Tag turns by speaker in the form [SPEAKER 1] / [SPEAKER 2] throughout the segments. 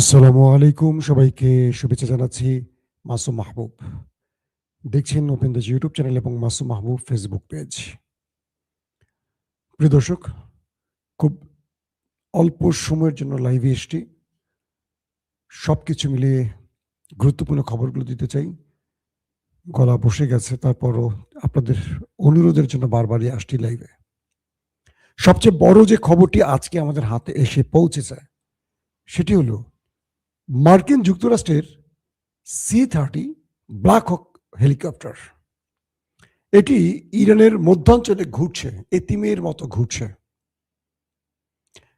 [SPEAKER 1] আসসালামু আলাইকুম, সবাইকে শুভেচ্ছা জানাচ্ছি। মাসুম মাহবুব দেখছেন ওপেন দ্য ইউটিউব চ্যানেল এবং মাসুম মাহবুব ফেসবুক পেজ। প্রিয় দর্শক, খুব অল্প সময়ের জন্য লাইভে এসছি। সবকিছু মিলিয়ে গুরুত্বপূর্ণ খবরগুলো দিতে চাই। গলা বসে গেছে, তারপরও আপনাদের অনুরোধের জন্য বারবারই আসছি লাইভে। সবচেয়ে বড় যে খবরটি আজকে আমাদের হাতে এসে পৌঁছেছে সেটি হলো মার্কিন যুক্তরাষ্ট্রের C-30 ব্ল্যাক হক হেলিকপ্টার। এটি ইরানের মধ্যাঞ্চলে ঘুরছে, এতিমের মতো ঘুরছে,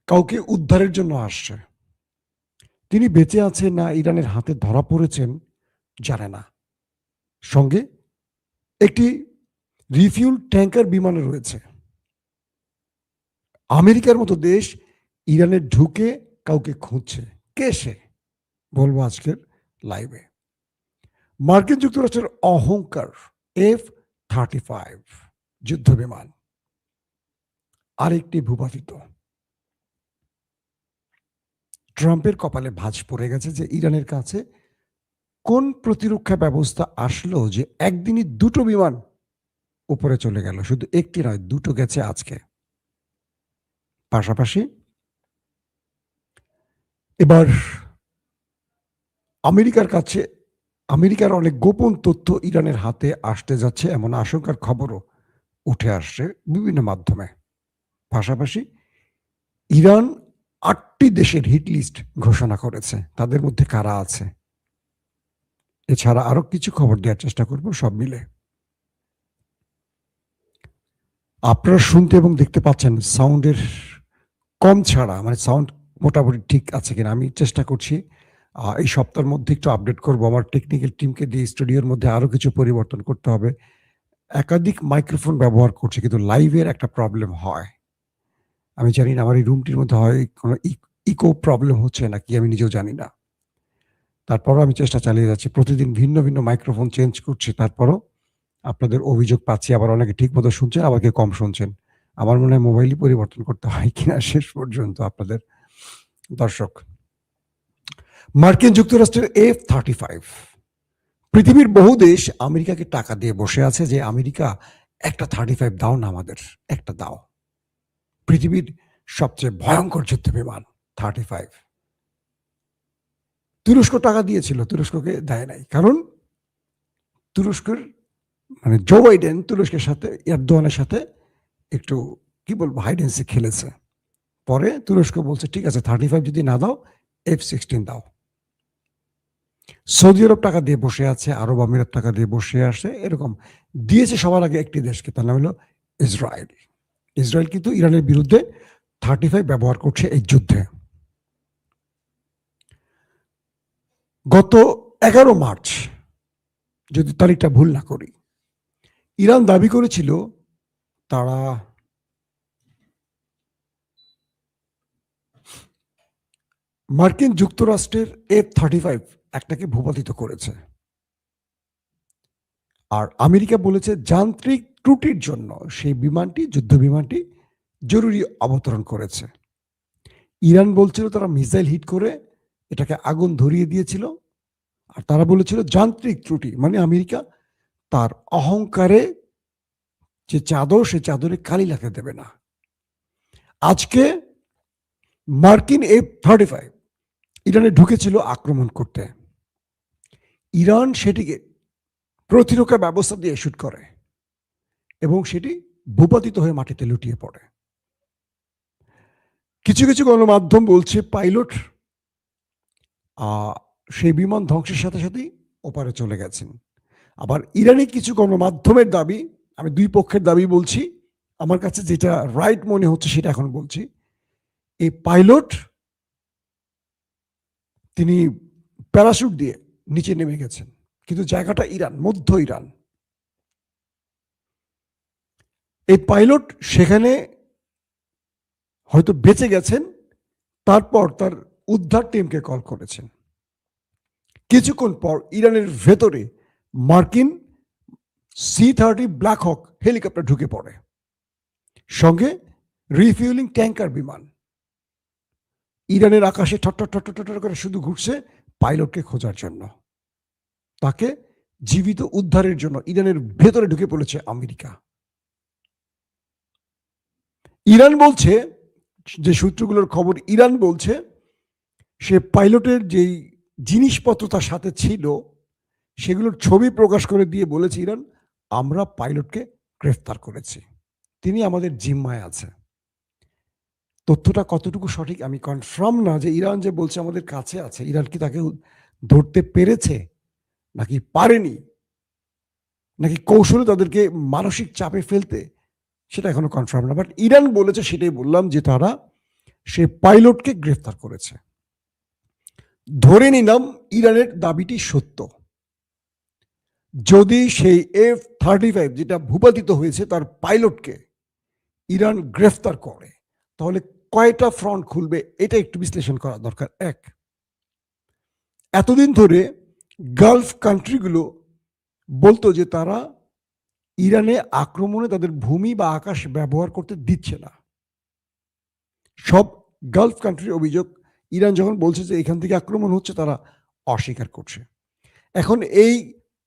[SPEAKER 1] কাউকে উদ্ধারের জন্য আসছে। তিনি বেঁচে আছেন না ইরানের হাতে ধরা পড়েছেন জানে না। সঙ্গে একটি রিফিউল ট্যাঙ্কার বিমানে রয়েছে। আমেরিকার মতো দেশ ইরানে ঢুকে কাউকে খুঁজছে। কে সে? বলবো আজকের লাইভে। মার্কিন যুক্তরাষ্ট্রের অহংকার F-35 যুদ্ধ বিমান, আরেকটি ভূপাতিত। ট্রাম্পের কপালে ভাঁজ পড়ে গেছে যে ইরানের কাছে কোন প্রতিরক্ষা ব্যবস্থা আসলো যে একদিনই দুটো বিমান উপরে চলে গেল। শুধু একটি নয়, দুটো গেছে আজকে। পাশাপাশি এবার আমেরিকার অনেক গোপন তথ্য ইরানের হাতে আসতে যাচ্ছে এমন আশঙ্কার খবরও উঠে আসছে বিভিন্ন মাধ্যমে। পাশাপাশি ইরান 8টি দেশের হিট লিস্ট ঘোষণা করেছে। তাদের মধ্যে কারা আছে? এছাড়া আরো কিছু খবর দেওয়ার চেষ্টা করব সব মিলে। আপনারা শুনতে এবং দেখতে পাচ্ছেন সাউন্ডের কম ছাড়া, মানে সাউন্ড মোটামুটি ঠিক আছে কিনা আমি চেষ্টা করছি। এই সপ্তাহের মধ্যে একটু আপডেট করব। আমার টেকনিক্যাল টিমকে দিয়ে স্টুডিওর মধ্যে আরো কিছু পরিবর্তন করতে হবে। একাধিক মাইক্রোফোন ব্যবহার করছি, কিন্তু লাইভের একটা প্রবলেম হয়। আমি জানি না আমার এই রুমটির মধ্যে হয় কোনো ইকো প্রবলেম হচ্ছে নাকি, আমি নিজেও জানি না। তারপরও আমি চেষ্টা চালিয়ে যাচ্ছি। প্রতিদিন ভিন্ন ভিন্ন মাইক্রোফোন চেঞ্জ করছি, তারপরও আপনাদের অভিযোগ পাচ্ছি। আবার অনেকে ঠিক মতো শুনছেন, আবার কেউ কম শুনছেন। আমার মনে হয় মোবাইলই পরিবর্তন করতে হয় কিনা শেষ পর্যন্ত আপনাদের। দর্শক, মার্কিন যুক্তরাষ্ট্রের F-35, পৃথিবীর বহু দেশ আমেরিকাকে টাকা দিয়ে বসে আছে যে আমেরিকা একটা 35 দাও না, আমাদের একটা দাও। পৃথিবীর সবচেয়ে ভয়ঙ্কর যুদ্ধ বিমান 35। তুরস্ক টাকা দিয়েছিল, তুরস্ককে দেয় নাই, কারণ তুরস্কের মানে জো বাইডেন তুরস্কের সাথে এরদোয়ানের সাথে একটু কি বলবো হাইড অ্যান্ড সিক খেলেছে। পরে তুরস্ক বলছে ঠিক আছে 35 যদি না দাও F-16 দাও। সৌদি আরব টাকা দিয়ে বসে আছে, আরব আমিরাত টাকা দিয়ে বসে আসে, এরকম দিয়েছে সবার আগে একটি দেশকে, তার নাম হলো ইসরায়েল। ইসরায়েল কিন্তু ইরানের বিরুদ্ধে 35 ব্যবহার করছে এই যুদ্ধে। গত 11 মার্চ, যদি তারিখটা ভুল না করি, ইরান দাবি করেছিল তারা মার্কিন যুক্তরাষ্ট্রের F-35 একটাকে ভূপাতিত করেছে। আর আমেরিকা বলেছে যান্ত্রিক ত্রুটির জন্য সেই বিমানটি, যুদ্ধ বিমানটি জরুরি অবতরণ করেছে। ইরান বলছিল তারা মিসাইল হিট করে এটাকে আগুন ধরিয়ে দিয়েছিল, আর তারা বলেছিল যান্ত্রিক ত্রুটি। মানে আমেরিকা তার অহংকারে যে চাদর, সে চাদরে কালি লাগাতে দেবে না। আজকে মার্কিন F-35 ইরানে ঢুকেছিল আক্রমণ করতে। ইরান সেটিকে প্রতিরক্ষা ব্যবস্থা দিয়ে শুট করে এবং সেটি ভূপাতিত হয়ে মাটিতে লুটিয়ে পড়ে। কিছু কিছু গণমাধ্যম বলছে পাইলট সেই বিমান ধ্বংসের সাথে সাথেই ওপারে চলে গেছেন। আবার ইরানি কিছু গণমাধ্যমের দাবি, আমি দুই পক্ষের দাবি বলছি, আমার কাছে যেটা রাইট মনে হচ্ছে সেটা এখন বলছি। এই পাইলট তিনি প্যারাশুট দিয়ে নিচে নেমে গেছেন, কিন্তু জায়গাটা ইরান, মধ্য ইরান। এই পাইলট সেখানে হয়তো বেঁচে গেছেন, তারপর তার উদ্ধার টিমকে কল করেছেন। কিছুক্ষণ পর ইরানের ভেতরে মার্কিন C-30 ব্ল্যাক হক হেলিকপ্টার ঢুকে পড়ে, সঙ্গে রিফিউলিং ট্যাঙ্কার বিমান। ইরানের আকাশে ঠট করে শুধু ঘুরছে পাইলটকে খোঁজার জন্য, তাকে জীবিত উদ্ধারের জন্য ইরানের ভেতরে ঢুকে পড়েছে আমেরিকা। ইরান বলছে, যে সূত্রগুলোর খবর, ইরান বলছে সে পাইলটের যেই জিনিসপত্র তার সাথে ছিল সেগুলোর ছবি প্রকাশ করে দিয়ে বলেছে ইরান, আমরা পাইলটকে গ্রেফতার করেছি, তিনি আমাদের জিম্মায় আছে। তথ্যটা কতটুকু সঠিক আমি কনফার্ম না, যে ইরান যে বলছে আমাদের কাছে আছে, ইরান কি তাকে ধরতে পেরেছে নাকি পারেনি, নাকি কৌশলে তাদেরকে মানসিক চাপে ফেলতে, সেটা এখনো কনফার্ম না। বাট ইরান বলেছে, সেটাই বললাম, যে তারা সে পাইলটকে গ্রেফতার করেছে। ধরে নিলাম ইরানের দাবিটি সত্য, যদি সেই F-35 যেটা ভূপাতিত হয়েছে তার পাইলটকে ইরান গ্রেফতার করে, তাহলে কয়টা ফ্রন্ট খুলবে এটা একটু বিশ্লেষণ করা দরকার। এক, এতদিন ধরে গালফ কান্ট্রিগুলো বলতো যে তারা ইরানে আক্রমণে তাদের ভূমি বা আকাশ ব্যবহার করতে দিচ্ছে না। সব গালফ কান্ট্রির অভিযোগ, ইরান যখন বলছে যে এখান থেকে আক্রমণ হচ্ছে, তারা অস্বীকার করছে। এখন এই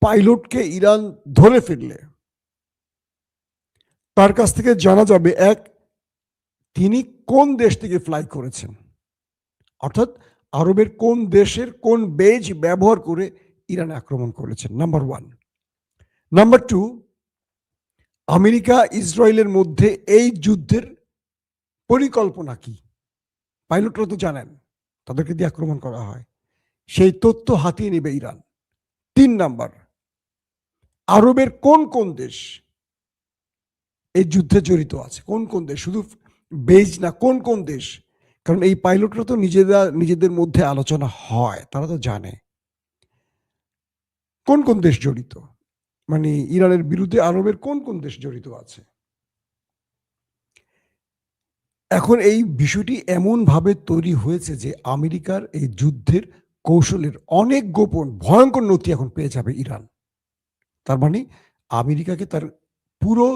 [SPEAKER 1] পাইলটকে ইরান ধরে ফেললে তার কাছ থেকে জানা যাবে, এক, তিনি কোন দেশ থেকে ফ্লাই করেছেন, অর্থাৎ আরবের কোন দেশের কোন বেজ ব্যবহার করে ইরানে আক্রমণ করেছেন, number one. Number two, America ইসরায়েলের মধ্যে এই যুদ্ধের পরিকল্পনা কি, পাইলটরা তো জানেন তাদেরকে দিয়ে আক্রমণ করা হয়, সেই তথ্য হাতিয়ে নেবে ইরান। তিন নাম্বার, আরবের কোন কোন দেশ এই যুদ্ধে জড়িত আছে, কোন কোন দেশ, শুধু বেজ না, কোন কোন দেশ, কারণ এই পাইলটরা তো নিজেদের মধ্যে আলোচনা হয়, তারা তো জানে কোন কোন দেশ জড়িত, মানে ইরানের বিরুদ্ধে আরবের কোন কোন দেশ জড়িত আছে। এখন এই বিষয়টি এমন ভাবে তৈরি হয়েছে যে আমেরিকার এই যুদ্ধের কৌশলের অনেক গোপন ভয়ঙ্কর নথি এখন পেয়ে যাবে ইরান। তার মানে আমেরিকাকে তার পুরো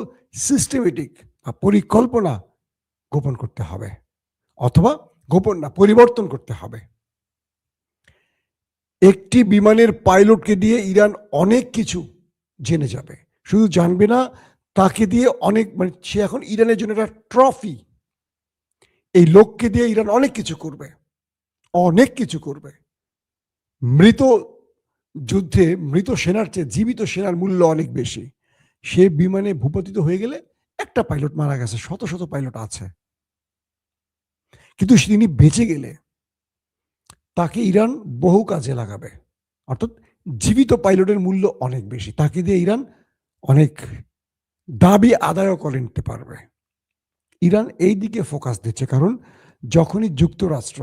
[SPEAKER 1] সিস্টেমেটিক পরিকল্পনা গোপন করতে হবে, অথবা গোপন না, পরিবর্তন করতে হবে। একটি বিমানের পাইলটকে দিয়ে ইরান অনেক কিছু জেনে যাবে, শুধু জানবে না, তাকে দিয়ে অনেক, মানে সে এখন ইরানের জন্য একটা ট্রফি। এই লোককে দিয়ে ইরান অনেক কিছু করবে, অনেক কিছু করবে। মৃত যুদ্ধে মৃত সেনার চেয়ে জীবিত সেনার মূল্য অনেক বেশি। সে বিমানে ভূপাতিত হয়ে গেলে, একটা পাইলট মারা গেছে, শত শত পাইলট আছে, কিন্তু তিনি বেঁচে গেলে তাকে ইরান বহু কাজে লাগাবে, অর্থাৎ জীবিত পাইলটের মূল্য অনেক বেশি, তাকে দিয়ে ইরান অনেক দাবি আদায় করে নিতে পারবে। ইরান এই দিকে ফোকাস দিচ্ছে, কারণ যখনই যুক্তরাষ্ট্র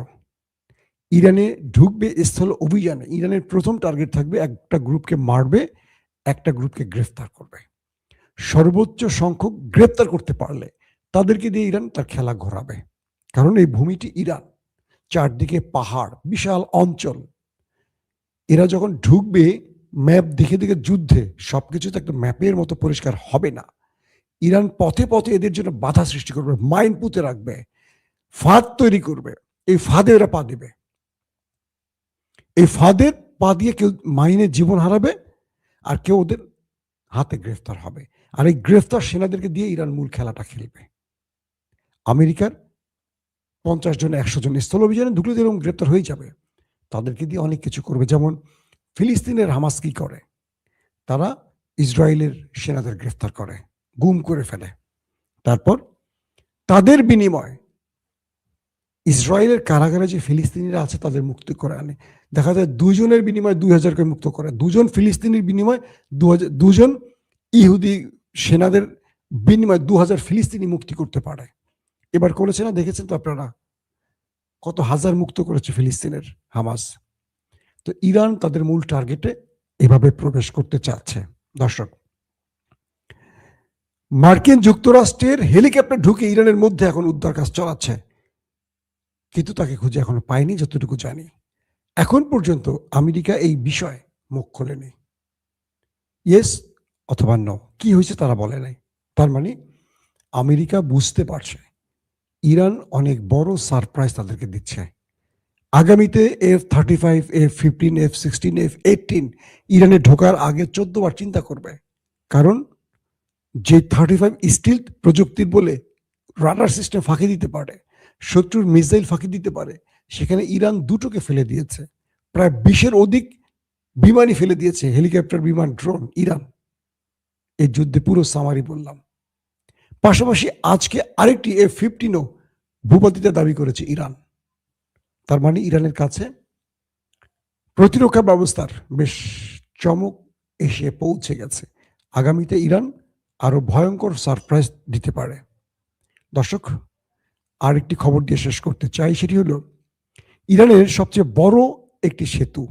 [SPEAKER 1] ইরানে ঢুকবে স্থল অভিযানে, ইরানের প্রথম টার্গেট থাকবে একটা গ্রুপকে মারবে, একটা গ্রুপকে গ্রেফতার করবে। সর্বোচ্চ সংখ্যক গ্রেফতার করতে পারলে তাদেরকে দিয়ে ইরান তার খেলা ঘোরাবে, কারণ এই ভূমিটি ইরান, চারদিকে পাহাড়, বিশাল অঞ্চল। এরা যখন ঢুকবে, ম্যাপ দেখে দেখে যুদ্ধে সবকিছু তো একটা ম্যাপের মতো পরিষ্কার হবে না। ইরান পথে পথে এদের জন্য বাধা সৃষ্টি করবে, মাইন পুঁতে রাখবে, ফাঁদ তৈরি করবে, এই ফাঁদে এরা পা দেবে, এই ফাঁদের পা দিয়ে কেউ মাইনে জীবন হারাবে, আর কেউ ওদের হাতে গ্রেফতার হবে। আর এই গ্রেফতার সেনাদেরকে দিয়ে ইরান মূল খেলাটা খেলবে। আমেরিকার 50 জন 100 জন স্থল অভিযানে ঢুকলে এরকম গ্রেফতার হয়ে যাবে, তাদেরকে দিয়ে অনেক কিছু করবে। যেমন ফিলিস্তিনের হামাস কি করে, তারা ইসরায়েলের সেনাদের গ্রেফতার করে, গুম করে ফেলে, তারপর তাদের বিনিময় ইসরায়েলের কারাগারে যে ফিলিস্তিনিরা আছে তাদের মুক্তি করে আনে। দেখা যায় 2 জনের বিনিময়ে 2000কে মুক্ত করে, 2 জন ফিলিস্তিনির বিনিময়ে 2 জন ইহুদি সেনাদের বিনিময়ে 2000 ফিলিস্তিনি মুক্তি করতে পারে। এবার করেছে না, দেখেছেন তো আপনারা, কত হাজার মুক্ত করেছে ফিলিস্তিনের হামাস। তো ইরান তাদের মূল টার্গেটে এভাবে প্রবেশ করতে চাচ্ছে। দর্শক, মার্কিন যুক্তরাষ্ট্রের হেলিকপ্টার ঢুকে ইরানের মধ্যে এখন উদ্ধার কাজ চালাচ্ছে, কিন্তু তাকে খুঁজে এখনো পায়নি যতটুকু জানি। এখন পর্যন্ত আমেরিকা এই বিষয়ে মুখ খোলেনি, ইয়েস অথবা নো, কি হয়েছে তারা বলে নাই। তার মানে আমেরিকা বুঝতে পারছে ইরান অনেক বড় সারপ্রাইজ তাদেরকে দিচ্ছে, আগামীতে F-35, F-15, F-16, F-18 ইরানে ঢোকার আগে 14 বার চিন্তা করবে। কারণ যে 35 স্টিলথ প্রযুক্তির বলে রাডার সিস্টেম ফাঁকি দিতে পারে, শত্রুর মিসাইল ফাঁকি দিতে পারে, সেখানে ইরান দুটোকে ফেলে দিয়েছে। প্রায় 20-এর অধিক বিমানই ফেলে দিয়েছে, হেলিকপ্টার, বিমান, ড্রোন ইরান। এই যুদ্ধে পুরো সামারি বললাম। পাশাপাশি আজকে আরেকটি F-15ও ভূপাতিতে দাবি করেছে ইরান। তার মানে ইরানের কাছে প্রতিরক্ষা ব্যবস্থার বেশ চমক এসে পৌঁছে গেছে। আগামীতে ইরান আরো ভয়ঙ্কর সারপ্রাইজ দিতে পারে। দর্শক, আরেকটি খবর দিয়ে শেষ করতে চাই, সেটি হলো ইরানের সবচেয়ে বড় একটি সেতু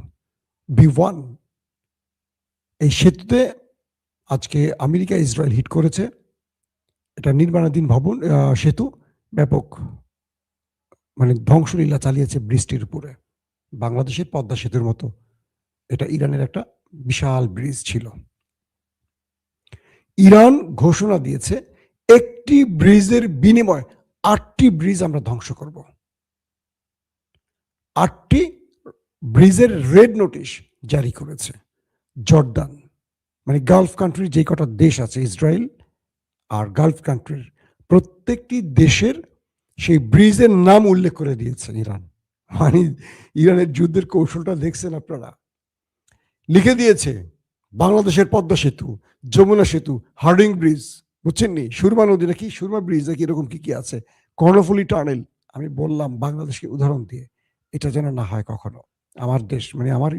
[SPEAKER 1] B1, এই সেতুতে আজকে আমেরিকা ইসরায়েল হিট করেছে। এটা নির্মাণাধীন ভবন সেতু ব্যাপক মানে ধ্বংসলীলা চালিয়েছে বৃষ্টির উপরে। বাংলাদেশের পদ্মা সেতুর মতো এটা ইরানের একটা বিশাল ব্রিজ ছিল। ইরান ঘোষণা দিয়েছে একটি ব্রিজের বিনিময়ে 8টি ব্রিজ আমরা ধ্বংস করব। 8টি ব্রিজের রেড নোটিশ জারি করেছে জর্দান, মানে গালফ কান্ট্রির যে কটা দেশ আছে, ইসরায়েল আর গালফ কান্ট্রির প্রত্যেকটি দেশের সেই ব্রিজের নাম উল্লেখ করে দিয়েছে ইরান। মানে ইরানের যুদ্ধের কৌশলটা দেখছেন আপনারা। লিখে দিয়েছে বাংলাদেশের পদ্মা সেতু, যমুনা সেতু, হার্ডিং ব্রিজ, বুঝছেন নি, সুরমা নদী নাকি, সুরমা ব্রিজ নাকি, এরকম কি কি আছে, কর্ণফুলী টানেল। আমি বললাম বাংলাদেশকে উদাহরণ দিয়ে, এটা যেন না হয় কখনো। আমার দেশ মানে আমার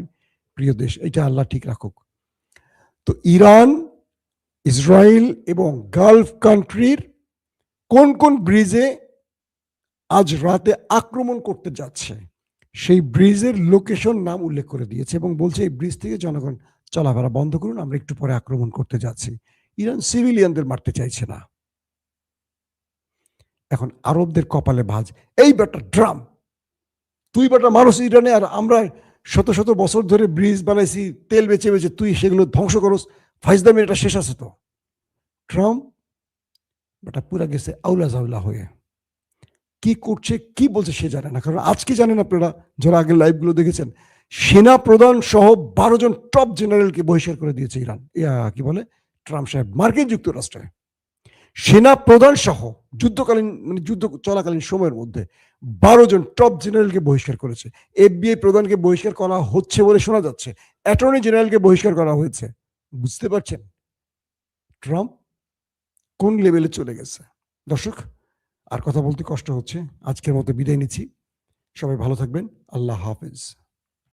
[SPEAKER 1] প্রিয় দেশ, এটা আল্লাহ ঠিক রাখুক। তো ইরান, ইসরায়েল এবং গালফ কান্ট্রির কোন কোন ব্রিজে আজ রাতে আক্রমণ করতে যাচ্ছে সেই ব্রিজের লোকেশন নাম উল্লেখ করে দিয়েছে এবং বলছে এই ব্রিজ থেকে জনগণ চলাফেরা বন্ধ করুন, আমরা একটু পরে আক্রমণ করতে যাচ্ছি। ইরান সিভিলিয়ানদের মারতে চাইছে না। এখন আরবদের কপালে ভাঁজ, এই বেটা ড্রাম, তুই বেটা মানুষ ইরানে, আর আমরা শত শত বছর ধরে ব্রিজ বানাইছি তেল বেচে বেচে, তুই সেগুলো ধ্বংস করস, ফাইজদামি এটা শেষ আছে তো। ট্রাম্প বেটা পুরা গেছে আউলা জাউলা হয়ে, কি করছে কি বলছে সে জানে না। কারণ আজকে জানেন আপনারা যারা আগের লাইভগুলো দেখেছেন, সেনা প্রধান সহ 12 জন টপ জেনারেলকে বহিষ্কার করে দিয়েছে ইরান, কি বলে ট্রাম্প সাহেব, মার্কিন যুক্তরাষ্ট্রে। সেনা প্রধান সহ যুদ্ধকালীন মানে যুদ্ধ চলাকালীন সময়ের মধ্যে 12 জন টপ জেনারেলকে বহিষ্কার করেছে। FBI প্রধানকে বহিষ্কার করা হচ্ছে বলে শোনা যাচ্ছে, অ্যাটর্নি জেনারেলকে বহিষ্কার করা হয়েছে। বুঝতে পারছেন ট্রাম্প কোন লেভেলে চলে গেছে। দর্শক, আর কথা বলতে কষ্ট হচ্ছে, আজকের মতো বিদায় নিচ্ছি। সবাই ভালো থাকবেন, আল্লাহ হাফেজ।